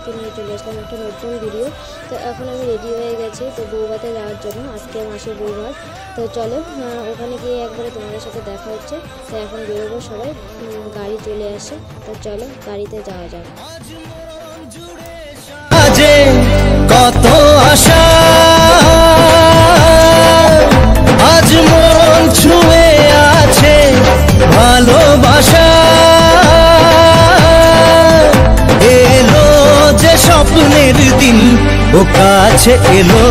আজকে নিয়ে চলে আসলাম একটা নতুন ভিডিও। তো এখন আমি রেডি হয়ে গেছি তো বউভাতে যাওয়ার জন্য, আজকে মাসির বউভাত। তো চলো ওখানে গিয়ে একবারে তোমাদের সাথে দেখা হচ্ছে। তো এখন বেরোবো সবাই, গাড়ি চলে আসে। তো চলো গাড়িতে যাওয়া যাক। কত আশা আজ মন ছুঁয়ে আছে ভালোবাসা, এলো যে স্বপ্নের দিন ও কাছে এলো,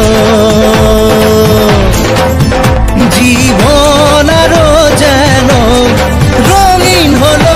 জীবন আরো যেন রঙিন হলো।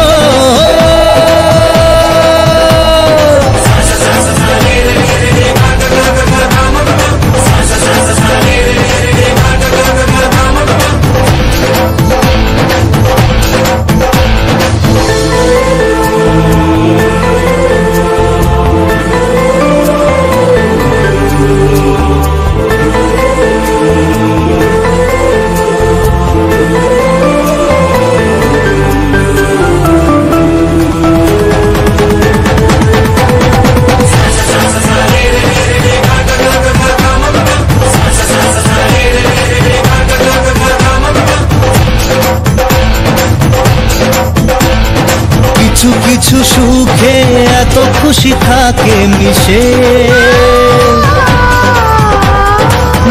কিছু কিছু সুখে এত খুশি থাকে মিশে,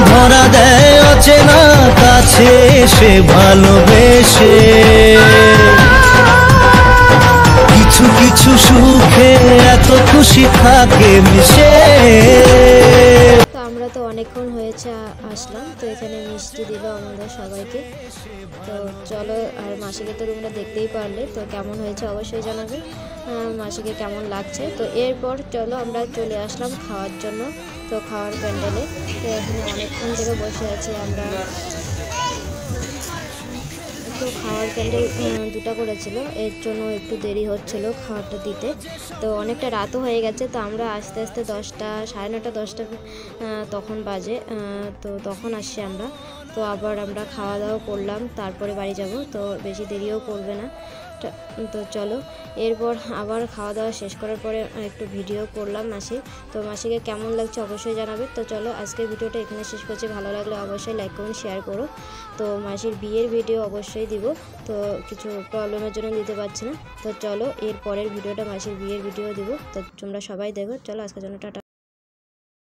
ধরা দেয় অচেনা কাছে সে ভালোবেসে। কিছু কিছু সুখে এত খুশি থাকে মিশে। তো আমরা তো অনেকক্ষণ হয়েছে আসলাম, তো এখানে মিষ্টি দিল আমাদের সবাইকে। তো চলো, আর মাসিকে তো তোমরা দেখতেই পারলে, তো কেমন হয়েছে অবশ্যই জানাবে মাসিকে কেমন লাগছে। তো এরপর চলো আমরা চলে আসলাম খাওয়ার জন্য, তো খাওয়ার প্যান্ডেলে। তো এখানে অনেকক্ষণ থেকে বসে আছি আমরা। তো খাওয়ার প্যান্ডেল দুটো করেছিল, এর জন্য একটু দেরি হচ্ছিল খাওয়ারটা দিতে। তো অনেকটা রাতও হয়ে গেছে, তো আমরা আস্তে আস্তে 10টা, সাড়ে 9টা 10টা তখন বাজে। তো তখন আসছি আমরা। তো আবার আমরা খাওয়া দাওয়া করলাম, তারপরে বাড়ি যাব। তো বেশি দেরিও করবে না। তো চলো, এরপর আবার খাওয়া দাওয়া শেষ করার পরে একটু ভিডিও করলাম মাসির। তো মাসিকে কেমন লাগছে অবশ্যই জানাবে। তো চলো আজকের ভিডিওটা এখানে শেষ করছি, ভালো লাগলে অবশ্যই লাইক করুন, শেয়ার করো। তো মাসির বিয়ের ভিডিও অবশ্যই দিব, তো কিছু প্রবলেমের জন্য দিতে পারছি না। তো চলো এর পরের ভিডিওটা মাসির বিয়ের ভিডিও দিব, তো তোমরা সবাই দেখো। চলো আজকের জন্য টাটা।